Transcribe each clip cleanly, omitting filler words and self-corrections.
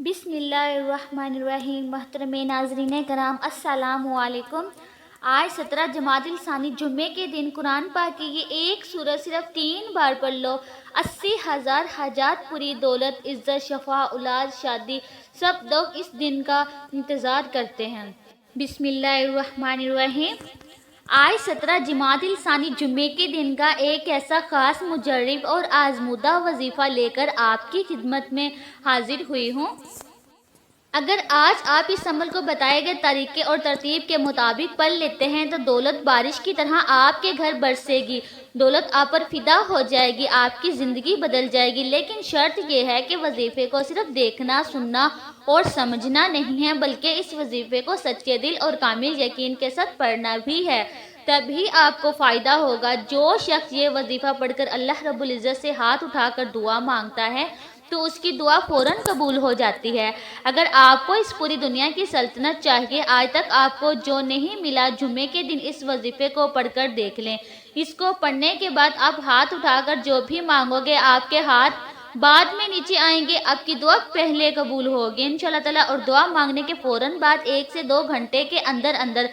بسم اللہ الرحمن الرحیم۔ محترم ناظرین کرام، السلام علیکم۔ آج 17 جمادی الثانی جمعے کے دن قرآن پاک کی یہ ایک سورت صرف 3 بار پڑھ لو، 80,000 حاجات پوری، دولت، عزت، شفا، اولاد، شادی، سب لوگ اس دن کا انتظار کرتے ہیں۔ بسم اللہ الرحمن الرحیم۔ آج 17 جمادی الثانی جمعے کے دن کا ایک ایسا خاص مجرب اور آزمودہ وظیفہ لے کر آپ کی خدمت میں حاضر ہوئی ہوں۔ اگر آج آپ اس عمل کو بتائے گئے طریقے اور ترتیب کے مطابق پڑھ لیتے ہیں تو دولت بارش کی طرح آپ کے گھر برسے گی، دولت آپ پر فدا ہو جائے گی، آپ کی زندگی بدل جائے گی۔ لیکن شرط یہ ہے کہ وظیفے کو صرف دیکھنا، سننا اور سمجھنا نہیں ہے، بلکہ اس وظیفے کو سچے دل اور کامل یقین کے ساتھ پڑھنا بھی ہے، تبھی آپ کو فائدہ ہوگا۔ جو شخص یہ وظیفہ پڑھ کر اللہ رب العزت سے ہاتھ اٹھا کر دعا مانگتا ہے تو اس کی دعا فوراً قبول ہو جاتی ہے۔ اگر آپ کو اس پوری دنیا کی سلطنت چاہیے، آج تک آپ کو جو نہیں ملا، جمعے کے دن اس وظیفے کو پڑھ کر دیکھ لیں۔ اس کو پڑھنے کے بعد آپ ہاتھ اٹھا کر جو بھی مانگو گے، آپ کے ہاتھ بعد میں نیچے آئیں گے، آپ کی دعا پہلے قبول ہوگی انشاءاللہ تعالیٰ۔ اور دعا مانگنے کے فوراً بعد 1 سے 2 گھنٹے کے اندر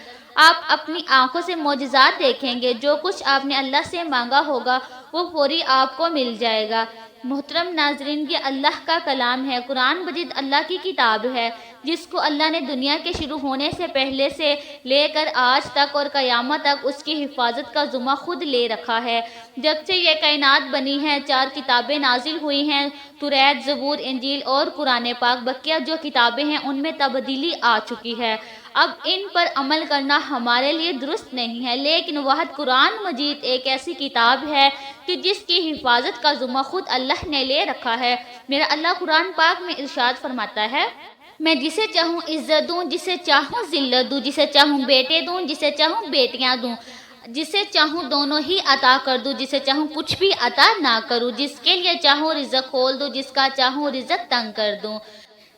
آپ اپنی آنکھوں سے معجزات دیکھیں گے۔ جو کچھ آپ نے اللہ سے مانگا ہوگا وہ فوری آپ کو مل جائے گا۔ محترم ناظرین، یہ اللہ کا کلام ہے۔ قرآن مجید اللہ کی کتاب ہے، جس کو اللہ نے دنیا کے شروع ہونے سے پہلے سے لے کر آج تک اور قیامت تک اس کی حفاظت کا ذمہ خود لے رکھا ہے۔ جب سے یہ کائنات بنی ہے، 4 کتابیں نازل ہوئی ہیں، توریت، زبور، انجیل اور قرآن پاک۔ بقیہ جو کتابیں ہیں ان میں تبدیلی آ چکی ہے، اب ان پر عمل کرنا ہمارے لیے درست نہیں ہے، لیکن واحد قرآن مجید ایک ایسی کتاب ہے کہ جس کی حفاظت کا ذمہ خود اللہ نے لے رکھا ہے۔ میرا اللہ قرآن پاک میں ارشاد فرماتا ہے، میں جسے چاہوں عزت دوں، جسے چاہوں ذلت دوں، جسے چاہوں بیٹے دوں، جسے چاہوں بیٹیاں دوں، جسے چاہوں دونوں ہی عطا کر دوں، جسے چاہوں کچھ بھی عطا نہ کروں، جس کے لیے چاہوں رزق کھول دوں، جس کا چاہوں رزق تنگ کر دوں۔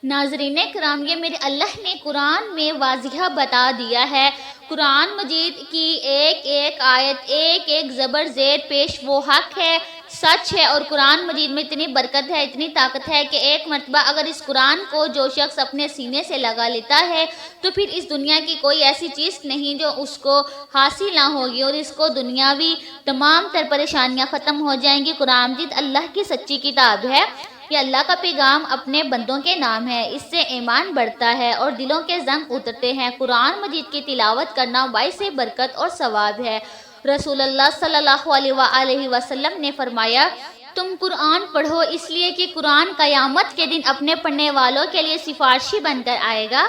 ناظرین کرام، یہ میرے اللہ نے قرآن میں واضح بتا دیا ہے۔ قرآن مجید کی ایک ایک آیت، ایک ایک زبر زیر پیش وہ حق ہے، سچ ہے، اور قرآن مجید میں اتنی برکت ہے، اتنی طاقت ہے کہ ایک مرتبہ اگر اس قرآن کو جو شخص اپنے سینے سے لگا لیتا ہے تو پھر اس دنیا کی کوئی ایسی چیز نہیں جو اس کو حاصل نہ ہوگی، اور اس کو دنیاوی تمام تر پریشانیاں ختم ہو جائیں گی۔ قرآن مجید اللہ کی سچی کتاب ہے، یہ اللہ کا پیغام اپنے بندوں کے نام ہے، اس سے ایمان بڑھتا ہے اور دلوں کے زنگ اترتے ہیں۔ قرآن مجید کی تلاوت کرنا باعث برکت اور ثواب ہے۔ رسول اللہ صلی اللہ علیہ وآلہ وسلم نے فرمایا، تم قرآن پڑھو، اس لیے کہ قرآن قیامت کے دن اپنے پڑھنے والوں کے لیے سفارشی بن کر آئے گا۔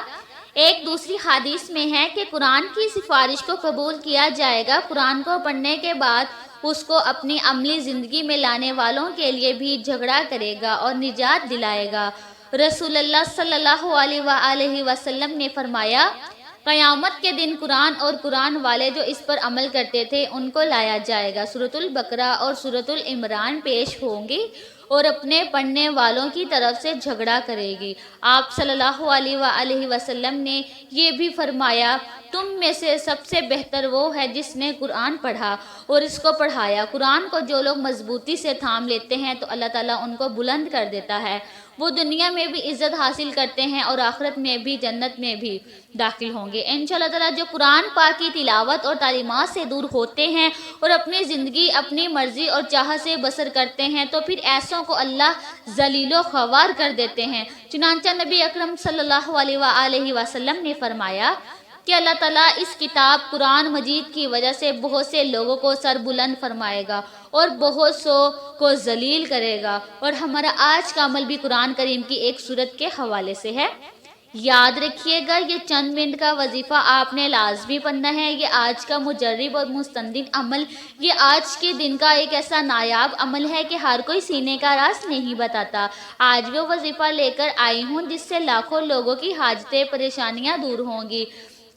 ایک دوسری حدیث میں ہے کہ قرآن کی سفارش کو قبول کیا جائے گا، قرآن کو پڑھنے کے بعد اس کو اپنی عملی زندگی میں لانے والوں کے لیے بھی جھگڑا کرے گا اور نجات دلائے گا۔ رسول اللہ صلی اللہ علیہ وآلہ وسلم نے فرمایا، قیامت کے دن قرآن اور قرآن والے جو اس پر عمل کرتے تھے ان کو لایا جائے گا، سورۃ البقرہ اور سورۃ العمران پیش ہوں گی اور اپنے پڑھنے والوں کی طرف سے جھگڑا کرے گی۔ آپ صلی اللہ علیہ وآلہ وسلم نے یہ بھی فرمایا، تم میں سے سب سے بہتر وہ ہے جس نے قرآن پڑھا اور اس کو پڑھایا۔ قرآن کو جو لوگ مضبوطی سے تھام لیتے ہیں تو اللہ تعالیٰ ان کو بلند کر دیتا ہے، وہ دنیا میں بھی عزت حاصل کرتے ہیں اور آخرت میں بھی جنت میں بھی داخل ہوں گے انشاءاللہ تعالیٰ۔ جو قرآن پاک کی تلاوت اور تعلیمات سے دور ہوتے ہیں اور اپنی زندگی اپنی مرضی اور چاہت سے بسر کرتے ہیں تو پھر ایسوں کو اللہ ذلیل و خوار کر دیتے ہیں۔ چنانچہ نبی اکرم صلی اللہ علیہ وآلہ وسلم نے فرمایا کہ اللہ تعالیٰ اس کتاب قرآن مجید کی وجہ سے بہت سے لوگوں کو سر بلند فرمائے گا اور بہت سو کو ذلیل کرے گا۔ اور ہمارا آج کا عمل بھی قرآن کریم کی ایک سورت کے حوالے سے ہے۔ یاد رکھیے گا، یہ چند منٹ کا وظیفہ آپ نے لازمی پڑھنا ہے۔ یہ آج کا مجرب اور مستندن عمل، یہ آج کے دن کا ایک ایسا نایاب عمل ہے کہ ہر کوئی سینے کا راز نہیں بتاتا۔ آج وہ وظیفہ لے کر آئی ہوں جس سے لاکھوں لوگوں کی حاجتیں پریشانیاں دور ہوں گی۔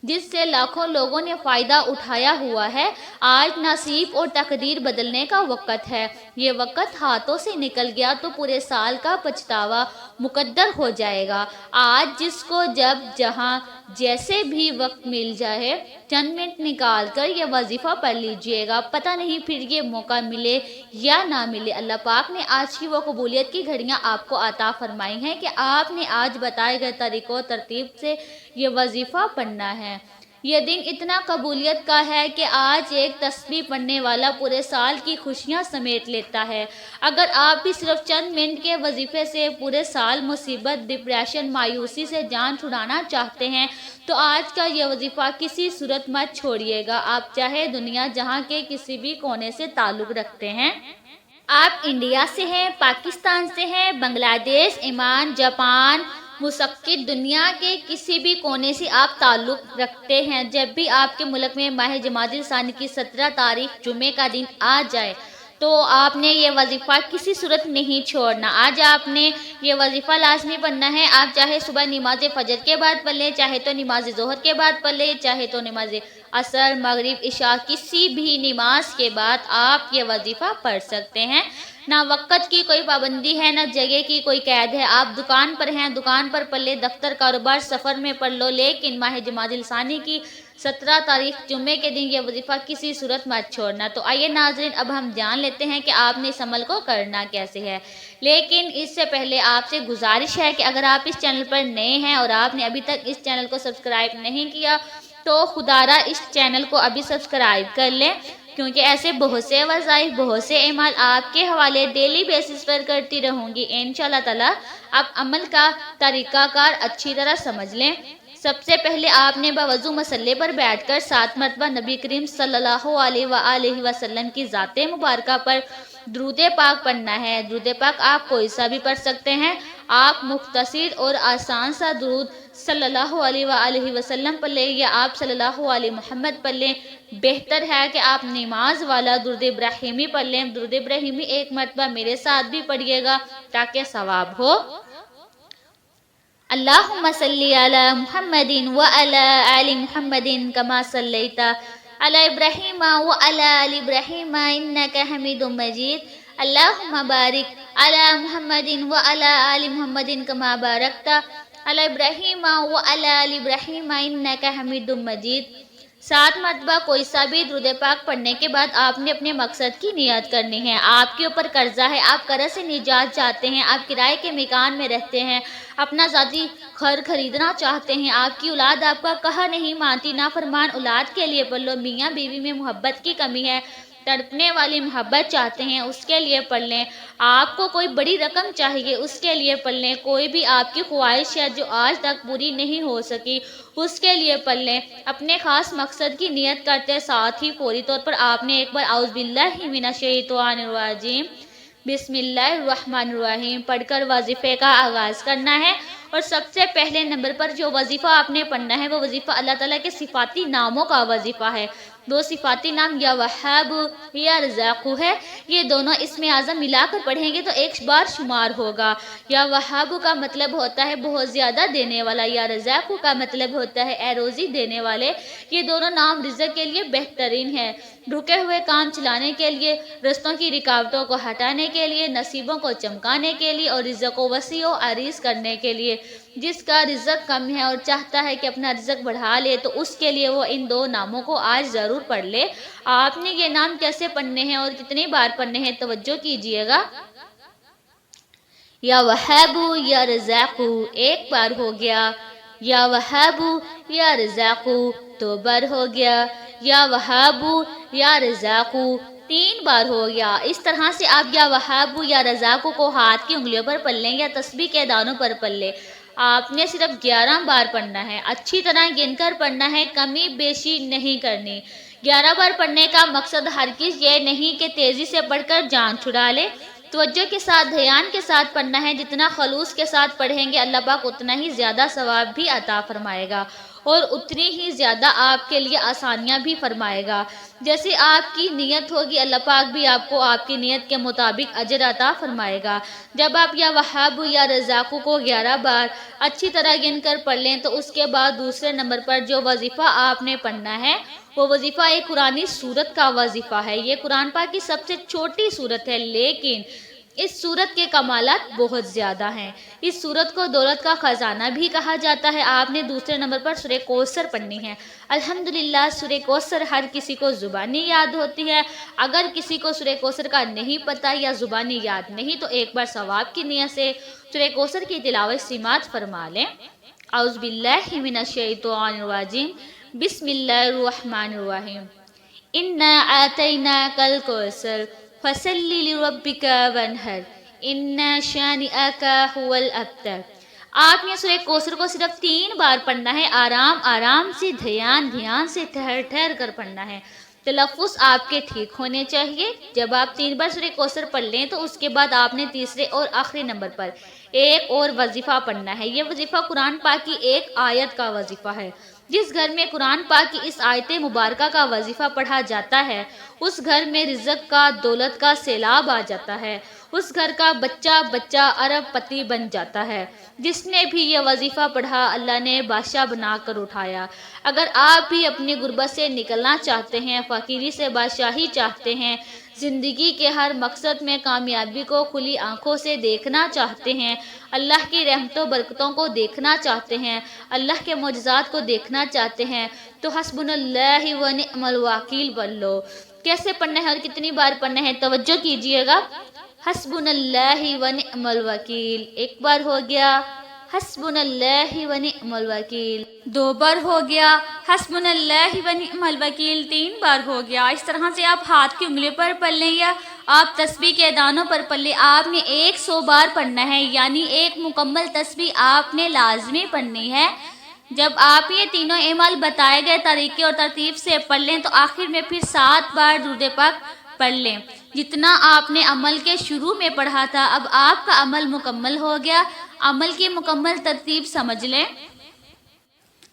جس سے لاکھوں لوگوں نے فائدہ اٹھایا ہوا ہے۔ آج نصیب اور تقدیر بدلنے کا وقت ہے۔ یہ وقت ہاتھوں سے نکل گیا تو پورے سال کا پچھتاوا مقدر ہو جائے گا۔ آج جس کو جب جہاں جیسے بھی وقت مل جائے چند منٹ نکال کر یہ وظیفہ پڑھ لیجئے گا، پتہ نہیں پھر یہ موقع ملے یا نہ ملے۔ اللہ پاک نے آج کی وہ قبولیت کی گھڑیاں آپ کو عطا فرمائی ہیں کہ آپ نے آج بتائے گئے طریقوں ترتیب سے یہ وظیفہ پڑھنا ہے۔ یہ دن اتنا قبولیت کا ہے کہ آج ایک تسبیح پڑھنے والا پورے سال کی خوشیاں سمیٹ لیتا ہے۔ اگر آپ بھی صرف چند منٹ کے وظیفے سے پورے سال مصیبت، ڈپریشن، مایوسی سے جان چھڑانا چاہتے ہیں تو آج کا یہ وظیفہ کسی صورت مت چھوڑیے گا۔ آپ چاہے دنیا جہاں کے کسی بھی کونے سے تعلق رکھتے ہیں، آپ انڈیا سے ہیں، پاکستان سے ہیں، بنگلہ دیش، ایمان، جاپان، مسقط دنیا کے کسی بھی کونے سے آپ تعلق رکھتے ہیں، جب بھی آپ کے ملک میں ماہ جمادی الثانی کی 17 تاریخ جمعے کا دن آ جائے تو آپ نے یہ وظیفہ کسی صورت نہیں چھوڑنا۔ آج آپ نے یہ وظیفہ لازمی پڑھنا ہے۔ آپ چاہے صبح نماز فجر کے بعد پڑھ لیں، چاہے تو نماز ظہر کے بعد پڑھ لیں، چاہے تو نماز عصر، مغرب، عشاء، کسی بھی نماز کے بعد آپ یہ وظیفہ پڑھ سکتے ہیں۔ نہ وقت کی کوئی پابندی ہے، نہ جگہ کی کوئی قید ہے۔ آپ دکان پر ہیں، دکان پر پڑھ لیں، دفتر، کاروبار، سفر میں پڑھ لو، لیکن ماہ جمادی الثانی کی 17 تاریخ جمعے کے دن یہ وظیفہ کسی صورت مت چھوڑنا۔ تو آئیے ناظرین، اب ہم جان لیتے ہیں کہ آپ نے اس عمل کو کرنا کیسے ہے۔ لیکن اس سے پہلے آپ سے گزارش ہے کہ اگر آپ اس چینل پر نئے ہیں اور آپ نے ابھی تک اس چینل کو سبسکرائب نہیں کیا تو خدارا اس چینل کو ابھی سبسکرائب کر لیں، کیونکہ ایسے بہت سے وظائف، بہت سے اعمال آپ کے حوالے ڈیلی بیسس پر کرتی رہوں گی انشاءاللہ تعالی۔ اب عمل کا طریقہ کار اچھی طرح سمجھ لیں۔ سب سے پہلے آپ نے باوضو مسلح پر بیٹھ کر 7 مرتبہ نبی کریم صلی اللہ علیہ وآلہ وسلم کی ذات مبارکہ پر درود پاک پڑھنا ہے۔ درود پاک آپ کوئی سا بھی پڑھ سکتے ہیں۔ آپ مختصر اور آسان سا درود صلی اللہ علیہ وآلہ وسلم پڑھ لیں یا آپ صلی اللہ علیہ محمد پڑھ لیں۔ بہتر ہے کہ آپ نماز والا درود ابراہیمی پڑھ لیں۔ درود ابراہیمی 1 مرتبہ میرے ساتھ بھی پڑھیے گا تاکہ ثواب ہو۔ اللہم صلی علی محمد وعلی آل محمد کما صلیت علی ابراہیم وعلی آل ابراہیم انک حمید مجید۔ اللہم بارک علی محمد وعلی آل محمد کما بارکت علی ابراہیم وعلی آل ابراہیم انک حمید مجید۔ 7 مرتبہ کوئی سا بھی درود پاک پڑھنے کے بعد آپ نے اپنے مقصد کی نیت کرنی ہے۔ آپ کے اوپر قرضہ ہے، آپ قرض سے نجات چاہتے ہیں، آپ کرائے کے مکان میں رہتے ہیں، اپنا ذاتی گھر خریدنا چاہتے ہیں، آپ کی اولاد آپ کا کہا نہیں مانتی، نافرمان اولاد کے لیے پڑھ لو، میاں بیوی میں محبت کی کمی ہے، تڑپنے والی محبت چاہتے ہیں، اس کے لیے پڑھ لیں۔ آپ کو کوئی بڑی رقم چاہیے، اس کے لیے پڑھ لیں۔ کوئی بھی آپ کی خواہش ہے جو آج تک پوری نہیں ہو سکی، اس کے لیے پڑھ لیں۔ اپنے خاص مقصد کی نیت کرتے ساتھ ہی فوری طور پر آپ نے ایک بار اعوذ باللہ من الشیطان الرجیم بسم اللہ الرحمن الرحیم پڑھ کر وظیفے کا آغاز کرنا ہے۔ اور سب سے پہلے نمبر پر جو وظیفہ آپ نے پڑھنا ہے وہ وظیفہ اللہ تعالیٰ کے صفاتی ناموں کا وظیفہ ہے۔ دو صفاتی نام یا وہاب یا رزاق ہے، یہ دونوں اسم اعظم ملا کر پڑھیں گے تو 1 بار شمار ہوگا۔ یا وہاب کا مطلب ہوتا ہے بہت زیادہ دینے والا، یا رزاق کا مطلب ہوتا ہے اے روزی دینے والے۔ یہ دونوں نام رزق کے لیے بہترین ہیں، رکے ہوئے کام چلانے کے لیے، رستوں کی رکاوٹوں کو ہٹانے کے لیے، نصیبوں کو چمکانے کے لیے اور رزق کو وسیع و عریض کرنے کے لیے۔ جس کا رزق کم ہے اور چاہتا ہے کہ اپنا رزق بڑھا لے تو اس کے لیے وہ ان 2 ناموں کو آج ضرور پڑھ لے۔ آپ نے یہ نام کیسے پڑھنے ہیں اور کتنی بار پڑھنے ہیں توجہ کیجئے گا۔ یا وہاب یا رزاق 1 بار ہو گیا، یا وہاب یا رزاق 2 بار ہو گیا، یا وہاب یا رزاق 3 بار ہو گیا۔ اس طرح سے آپ یا وہاب یا رزاق کو ہاتھ کی انگلیوں پر پڑھ لیں یا تسبیح کے دانوں پر پڑھ لیں۔ آپ نے صرف 11 بار پڑھنا ہے، اچھی طرح گن کر پڑھنا ہے، کمی بیشی نہیں کرنی۔ 11 بار پڑھنے کا مقصد ہرگز یہ نہیں کہ تیزی سے پڑھ کر جان چھڑا لے، توجہ کے ساتھ، دھیان کے ساتھ پڑھنا ہے۔ جتنا خلوص کے ساتھ پڑھیں گے اللہ پاک اتنا ہی زیادہ ثواب بھی عطا فرمائے گا۔ اور اتنی ہی زیادہ آپ کے لیے آسانیاں بھی فرمائے گا۔ جیسے آپ کی نیت ہوگی اللہ پاک بھی آپ کو آپ کی نیت کے مطابق اجر عطا فرمائے گا۔ جب آپ یا وہاب یا رزاق کو 11 بار اچھی طرح گن کر پڑھ لیں تو اس کے بعد دوسرے نمبر پر جو وظیفہ آپ نے پڑھنا ہے وہ وظیفہ ایک قرآنی سورت کا وظیفہ ہے۔ یہ قرآن پاک کی سب سے چھوٹی سورت ہے، لیکن اس سورت کے کمالات بہت زیادہ ہیں۔ اس سورت کو دولت کا خزانہ بھی کہا جاتا ہے۔ آپ نے دوسرے نمبر پر سورہ کوثر پڑھنی ہے۔ الحمدللہ سورہ کوثر ہر کسی کو زبانی یاد ہوتی ہے۔ اگر کسی کو سورہ کوثر کا نہیں پتہ یا زبانی یاد نہیں تو ایک بار ثواب کی نیت سے سورہ کوثر کی تلاوت سماعت فرما لیں۔ اعوذ باللہ من الشیطان الرجیم، بسم اللہ الرحمن الرحیم۔ اِنَّا آتَيْنَاكَ الْكَوْثَرَ فَصَلِّ لِرَبِّكَ وَانْحَرْ إِنَّ شَانِئَكَ هُوَ الْأَبْتَرُ۔ آپ نے سورہ کوثر کو صرف 3 بار پڑھنا ہے، آرام سے، دھیان سے، ٹھہر کر پڑھنا ہے۔ تلفظ آپ کے ٹھیک ہونے چاہیے۔ جب آپ 3 بار سورہ کوثر پڑھ لیں تو اس کے بعد آپ نے تیسرے اور آخری نمبر پر ایک اور وظیفہ پڑھنا ہے۔ یہ وظیفہ قرآن پاک کی ایک آیت کا وظیفہ ہے۔ جس گھر میں قرآن پاک کی اس آیت مبارکہ کا وظیفہ پڑھا جاتا ہے اس گھر میں رزق کا، دولت کا سیلاب آ جاتا ہے۔ اس گھر کا بچہ ارب پتی بن جاتا ہے۔ جس نے بھی یہ وظیفہ پڑھا اللہ نے بادشاہ بنا کر اٹھایا۔ اگر آپ بھی اپنی غربت سے نکلنا چاہتے ہیں، فقیری سے بادشاہی چاہتے ہیں، زندگی کے ہر مقصد میں کامیابی کو کھلی آنکھوں سے دیکھنا چاہتے ہیں، اللہ کی رحمتوں برکتوں کو دیکھنا چاہتے ہیں، اللہ کے معجزات کو دیکھنا چاہتے ہیں تو حسبنا اللہ و نعم الوکیل بن لو۔ کیسے پڑھنا ہے اور کتنی بار پڑھنا ہے توجہ کیجئے گا۔ حسبنا اللہ و نعم الوکیل، ایک بار ہو گیا، حسبنا اللہ و نعم الوکیل 2 بار ہو گیا، حسبنا اللہ و نعم الوکیل 3 بار ہو گیا۔ اس طرح سے آپ ہاتھ کی انگلی پر پڑھ لیں یا آپ تسبیح کے دانوں پر پڑھ لیں۔ آپ نے 100 بار پڑھنا ہے، یعنی ایک مکمل تسبیح آپ نے لازمی پڑھنی ہے۔ جب آپ یہ تینوں اعمال بتائے گئے طریقے اور ترتیب سے پڑھ لیں تو آخر میں پھر 7 بار درود پاک پڑھ لیں۔ جتنا آپ نے عمل کے شروع میں پڑھا تھا اب آپ کا عمل مکمل ہو گیا۔ عمل کی مکمل ترتیب سمجھ لیں۔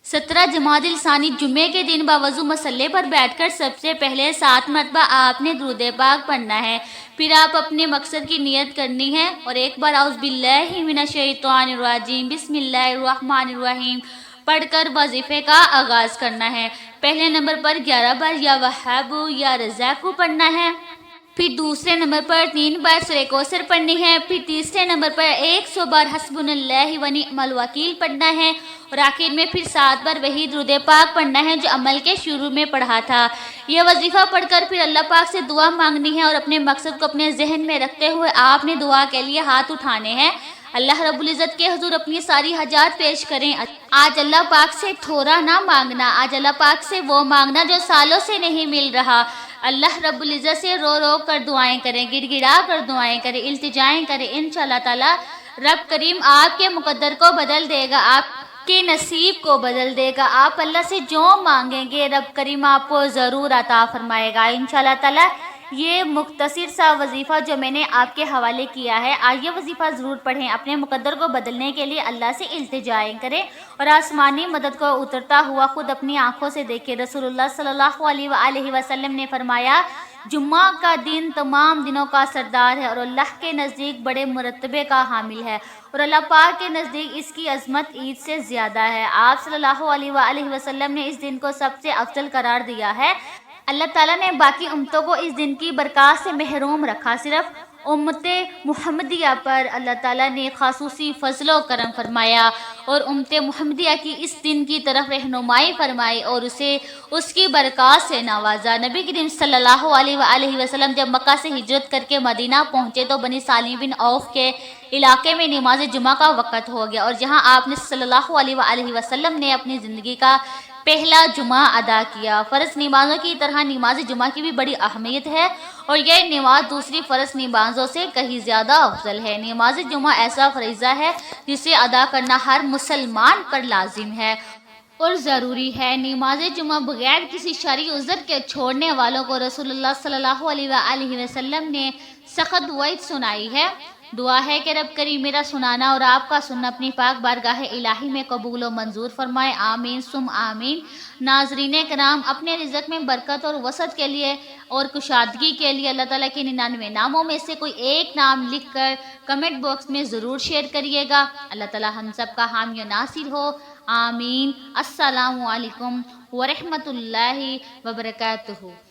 17 جمادی الثانی جمعے کے دن باوضو مصلی پر بیٹھ کر سب سے پہلے 7 مرتبہ آپ نے درود پاک پڑھنا ہے۔ پھر آپ اپنے مقصد کی نیت کرنی ہے اور ایک بار اعوذ باللہ من الشیطان الرجیم بسم اللہ الرحمن الرحیم پڑھ کر وظیفے کا آغاز کرنا ہے۔ پہلے نمبر پر 11 بار یا وہاب یا رزاق پڑھنا ہے، پھر دوسرے نمبر پر 3 بار سورہ کوثر پڑھنی ہے، پھر تیسرے نمبر پر 100 بار حسبنا اللہ و نعم الوکیل پڑھنا ہے اور آخر میں پھر 7 بار وہی درود پاک پڑھنا ہے جو عمل کے شروع میں پڑھا تھا۔ یہ وظیفہ پڑھ کر پھر اللہ پاک سے دعا مانگنی ہے اور اپنے مقصد کو اپنے ذہن میں رکھتے ہوئے آپ نے دعا کے لیے ہاتھ اٹھانے ہیں۔ اللہ رب العزت کے حضور اپنی ساری حاجات پیش کریں۔ آج اللہ پاک سے تھوڑا نہ مانگنا، آج اللہ پاک سے وہ مانگنا جو سالوں سے نہیں مل رہا۔ اللہ رب العزت سے رو رو کر دعائیں کریں، گڑ گڑا کر دعائیں کریں، التجائیں کریں۔ انشاءاللہ تعالی رب کریم آپ کے مقدر کو بدل دے گا، آپ کے نصیب کو بدل دے گا۔ آپ اللہ سے جو مانگیں گے رب کریم آپ کو ضرور عطا فرمائے گا انشاءاللہ تعالی۔ یہ مختصر سا وظیفہ جو میں نے آپ کے حوالے کیا ہے، آج یہ وظیفہ ضرور پڑھیں، اپنے مقدر کو بدلنے کے لیے اللہ سے التجائیں کریں اور آسمانی مدد کو اترتا ہوا خود اپنی آنکھوں سے دیکھیں۔ رسول اللہ صلی اللہ علیہ وآلہ وسلم نے فرمایا جمعہ کا دن تمام دنوں کا سردار ہے اور اللہ کے نزدیک بڑے مرتبے کا حامل ہے اور اللہ پاک کے نزدیک اس کی عظمت عید سے زیادہ ہے۔ آپ صلی اللہ علیہ وآلہ وسلم نے اس دن کو سب سے افضل قرار دیا ہے۔ اللہ تعالیٰ نے باقی امتوں کو اس دن کی برکات سے محروم رکھا، صرف امت محمدیہ پر اللہ تعالیٰ نے خصوصی فضل و کرم فرمایا اور امت محمدیہ کی اس دن کی طرف رہنمائی فرمائی اور اسے اس کی برکات سے نوازا۔ نبی کریم صلی اللہ علیہ وآلہ وسلم جب مکہ سے ہجرت کر کے مدینہ پہنچے تو بنی سالم بن عوف کے علاقے میں نماز جمعہ کا وقت ہو گیا اور جہاں آپ نے صلی اللہ علیہ وآلہ وسلم نے اپنی زندگی کا پہلا جمعہ ادا کیا۔ فرض نمازوں کی طرح نماز جمعہ کی بھی بڑی اہمیت ہے اور یہ نماز دوسری فرض نمازوں سے کہیں زیادہ افضل ہے۔ نماز جمعہ ایسا فریضہ ہے جسے ادا کرنا ہر مسلمان پر لازم ہے اور ضروری ہے۔ نماز جمعہ بغیر کسی شرعی عذر کے چھوڑنے والوں کو رسول اللہ صلی اللہ علیہ وآلہ وسلم نے سخت وعید سنائی ہے۔ دعا ہے کہ رب کریم میرا سنانا اور آپ کا سننا اپنی پاک بارگاہ الہی میں قبول و منظور فرمائے، آمین ثم آمین۔ ناظرین کرام، اپنے رزق میں برکت اور وسعت کے لیے اور کشادگی کے لیے اللہ تعالیٰ کے 99 ناموں میں سے کوئی ایک نام لکھ کر کمنٹ باکس میں ضرور شیئر کریے گا۔ اللہ تعالیٰ ہم سب کا حامی و ناصر ہو، آمین۔ السلام علیکم ورحمۃ اللہ وبرکاتہ۔